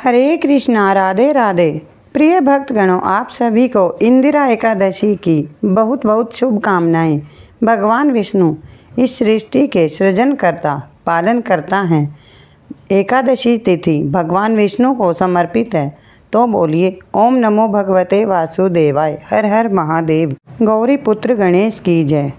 हरे कृष्णा, राधे राधे। प्रिय भक्तगणों, आप सभी को इंदिरा एकादशी की बहुत बहुत शुभकामनाएं। भगवान विष्णु इस सृष्टि के सृजनकर्ता पालन करता हैं। एकादशी तिथि भगवान विष्णु को समर्पित है, तो बोलिए ओम नमो भगवते वासुदेवाय। हर हर महादेव। गौरी पुत्र गणेश की जय।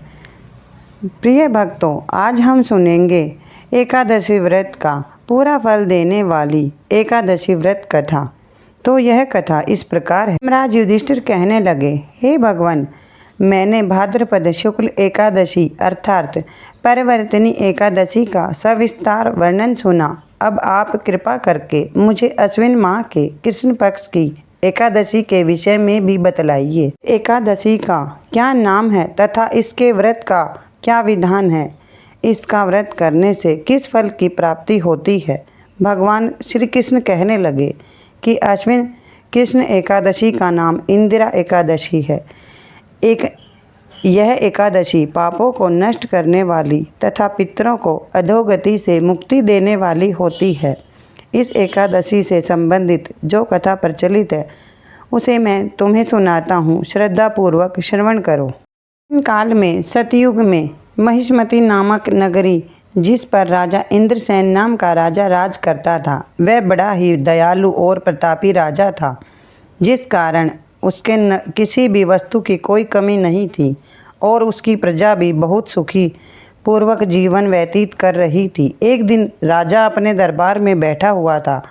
प्रिय भक्तों, आज हम सुनेंगे एकादशी व्रत का पूरा फल देने वाली एकादशी व्रत कथा। तो यह कथा इस प्रकार है। महाराज युधिष्ठिर कहने लगे, हे भगवान, मैंने भाद्रपद शुक्ल एकादशी अर्थात परिवर्तनी एकादशी का सविस्तार वर्णन सुना। अब आप कृपा करके मुझे अश्विन माह के कृष्ण पक्ष की एकादशी के विषय में भी बतलाइए। एकादशी का क्या नाम है तथा इसके व्रत का क्या विधान है? इसका व्रत करने से किस फल की प्राप्ति होती है? भगवान श्री कृष्ण कहने लगे कि अश्विन कृष्ण एकादशी का नाम इंदिरा एकादशी है। यह एकादशी पापों को नष्ट करने वाली तथा पितरों को अधोगति से मुक्ति देने वाली होती है। इस एकादशी से संबंधित जो कथा प्रचलित है उसे मैं तुम्हें सुनाता हूँ, श्रद्धापूर्वक श्रवण करो। काल में सतयुग में महिष्मती नामक नगरी, जिस पर राजा इंद्रसेन नाम का राजा राज करता था, वह बड़ा ही दयालु और प्रतापी राजा था, जिस कारण उसके किसी भी वस्तु की कोई कमी नहीं थी और उसकी प्रजा भी बहुत सुखी पूर्वक जीवन व्यतीत कर रही थी। एक दिन राजा अपने दरबार में बैठा हुआ था,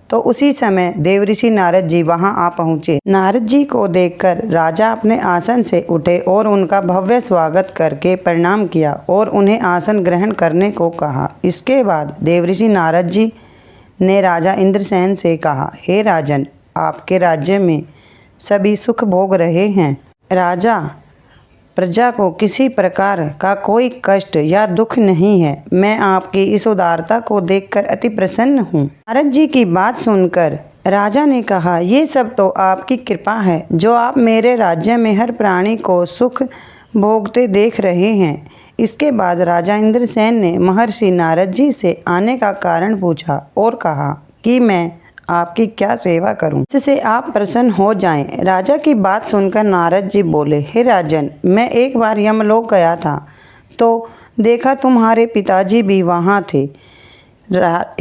तो उसी समय देवऋषि नारद जी वहां आ पहुँचे। नारद जी को देखकर राजा अपने आसन से उठे और उनका भव्य स्वागत करके प्रणाम किया और उन्हें आसन ग्रहण करने को कहा। इसके बाद देवऋषि नारद जी ने राजा इंद्रसेन से कहा, हे राजन, आपके राज्य में सभी सुख भोग रहे हैं। राजा, प्रजा को किसी प्रकार का कोई कष्ट या दुख नहीं है। मैं आपकी इस उदारता को देखकर अति प्रसन्न हूँ। नारद जी की बात सुनकर राजा ने कहा, ये सब तो आपकी कृपा है, जो आप मेरे राज्य में हर प्राणी को सुख भोगते देख रहे हैं। इसके बाद राजा इंद्रसेन ने महर्षि नारद जी से आने का कारण पूछा और कहा कि मैं आपकी क्या सेवा करूं, जिससे आप प्रसन्न हो जाएं। राजा की बात सुनकर नारद जी बोले, हे राजन, मैं एक बार यमलोक गया था, तो देखा तुम्हारे पिताजी भी वहां थे।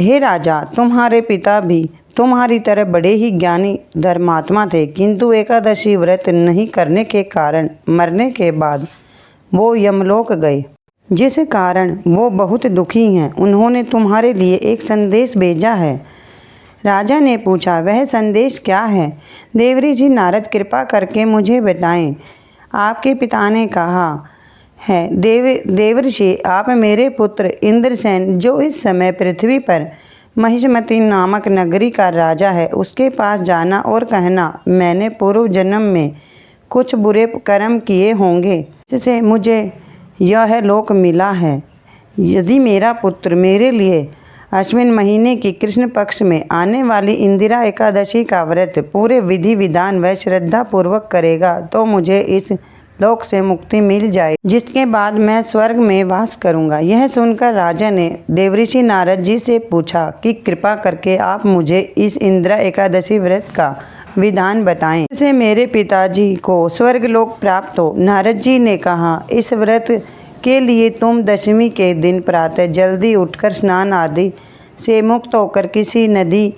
हे राजा, तुम्हारे पिता भी तुम्हारी तरह बड़े ही ज्ञानी धर्मात्मा थे, किंतु एकादशी व्रत नहीं करने के कारण मरने के बाद वो यमलोक गए, जिस कारण वो बहुत दुखी हैं। उन्होंने तुम्हारे लिए एक संदेश भेजा है। राजा ने पूछा, वह संदेश क्या है? देवऋषि नारद, कृपा करके मुझे बताएं। आपके पिता ने कहा है, देवऋषि, आप मेरे पुत्र इंद्रसेन, जो इस समय पृथ्वी पर महिष्मती नामक नगरी का राजा है, उसके पास जाना और कहना, मैंने पूर्व जन्म में कुछ बुरे कर्म किए होंगे, जिससे मुझे यह लोक मिला है। यदि मेरा पुत्र मेरे लिए अश्विन महीने की कृष्ण पक्ष में आने वाली इंदिरा एकादशी का व्रत पूरे विधि विधान व श्रद्धा पूर्वक करेगा, तो मुझे इस लोक से मुक्ति मिल जाए, जिसके बाद मैं स्वर्ग में वास करूंगा। यह सुनकर राजा ने देवऋषि नारद जी से पूछा कि कृपा करके आप मुझे इस इंदिरा एकादशी व्रत का विधान बताएं, जिससे मेरे पिताजी को स्वर्ग लोक प्राप्त हो। नारद जी ने कहा, इस व्रत के लिए तुम दशमी के दिन प्रातः जल्दी उठकर स्नान आदि से मुक्त होकर किसी नदी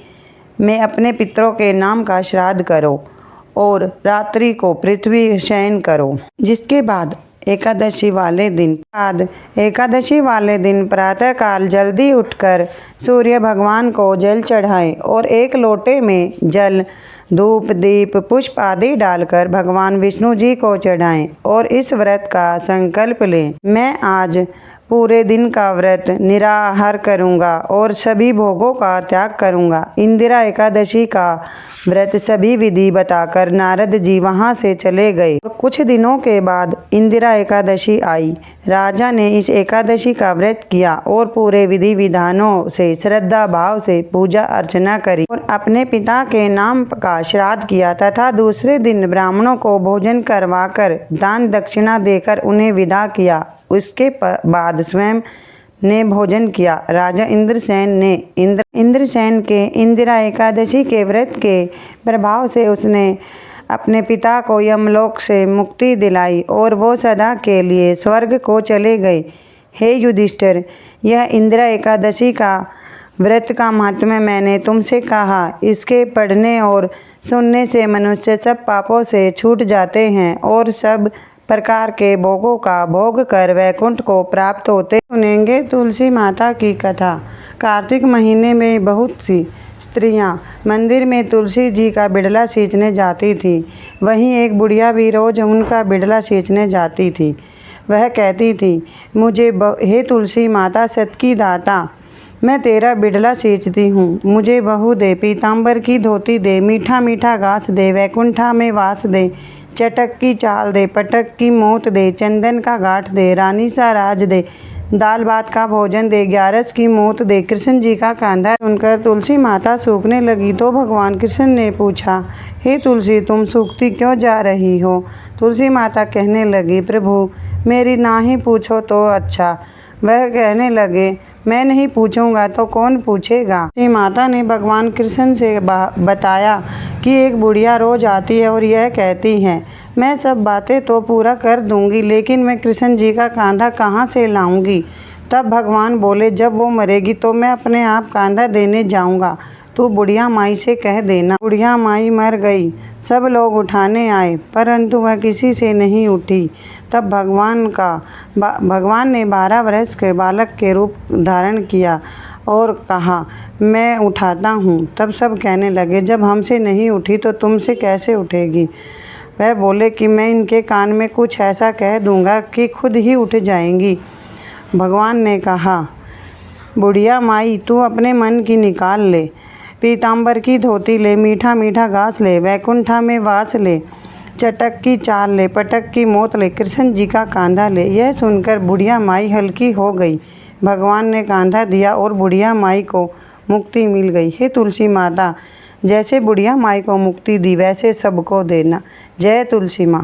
में अपने पितरों के नाम का श्राद्ध करो और रात्रि को पृथ्वी शयन करो। जिसके बाद एकादशी वाले दिन प्रातः काल जल्दी उठकर सूर्य भगवान को जल चढ़ाएं और एक लोटे में जल, धूप, दीप, पुष्प आदि डालकर भगवान विष्णु जी को चढ़ाएं और इस व्रत का संकल्प लें। मैं आज पूरे दिन का व्रत निराहार करूंगा और सभी भोगों का त्याग करूंगा। इंदिरा एकादशी का व्रत सभी विधि बताकर नारद जी वहां से चले गए। कुछ दिनों के बाद इंदिरा एकादशी आई। राजा ने इस एकादशी का व्रत किया और पूरे विधि विधानों से श्रद्धा भाव से पूजा अर्चना करी और अपने पिता के नाम का श्राद्ध किया तथा दूसरे दिन ब्राह्मणों को भोजन करवाकर दान दक्षिणा देकर उन्हें विदा किया। उसके बाद स्वयं ने भोजन किया। राजा इंद्रसेन ने इंद्रसेन के इंदिरा एकादशी के व्रत के प्रभाव से उसने अपने पिता को यमलोक से मुक्ति दिलाई और वो सदा के लिए स्वर्ग को चले गए। हे युधिष्ठिर, यह इंदिरा एकादशी का व्रत का महात्म्य मैंने तुमसे कहा। इसके पढ़ने और सुनने से मनुष्य सब पापों से छूट जाते हैं और सब प्रकार के भोगों का भोग कर वैकुंठ को प्राप्त होते। सुनेंगे तुलसी माता की कथा। कार्तिक महीने में बहुत सी स्त्रियां मंदिर में तुलसी जी का बिड़ला सींचने जाती थी। वहीं एक बुढ़िया भी रोज उनका बिड़ला सींचने जाती थी। वह कहती थी, मुझे हे तुलसी माता सत की दाता, मैं तेरा बिड़ला सींचती हूँ, मुझे बहू दे, पीताम्बर की धोती दे, मीठा मीठा घास दे, वैकुंठा में वास दे, चटक की चाल दे, पटक की मोत दे, चंदन का गांठ दे, रानी सा राज दे, दाल भात का भोजन दे, 11 की मोत दे। कृष्ण जी का कांधा सुनकर तुलसी माता सूखने लगी तो भगवान कृष्ण ने पूछा, हे तुलसी, तुम सूखती क्यों जा रही हो? तुलसी माता कहने लगी, प्रभु मेरी ना ही पूछो तो अच्छा। वह कहने लगे, मैं नहीं पूछूंगा तो कौन पूछेगा? तुलसी माता ने भगवान कृष्ण से बताया कि एक बुढ़िया रोज आती है और यह कहती है, मैं सब बातें तो पूरा कर दूंगी, लेकिन मैं कृष्ण जी का कांधा कहाँ से लाऊंगी? तब भगवान बोले, जब वो मरेगी तो मैं अपने आप कांधा देने जाऊंगा, तू बुढ़िया माई से कह देना। बुढ़िया माई मर गई। सब लोग उठाने आए परंतु वह किसी से नहीं उठी। तब भगवान ने 12 वर्ष के बालक के रूप धारण किया और कहा, मैं उठाता हूँ। तब सब कहने लगे, जब हमसे नहीं उठी तो तुमसे कैसे उठेगी? वह बोले कि मैं इनके कान में कुछ ऐसा कह दूंगा कि खुद ही उठ जाएंगी। भगवान ने कहा, बुढ़िया माई, तू अपने मन की निकाल ले, पीताम्बर की धोती ले, मीठा मीठा घास ले, वैकुंठा में वास ले, चटक की चाल ले, पटक की मोत ले, कृष्ण जी का कांधा ले। यह सुनकर बुढ़िया माई हल्की हो गई। भगवान ने कांधा दिया और बुढ़िया माई को मुक्ति मिल गई। हे तुलसी माता, जैसे बुढ़िया माई को मुक्ति दी वैसे सबको देना। जय तुलसी माँ।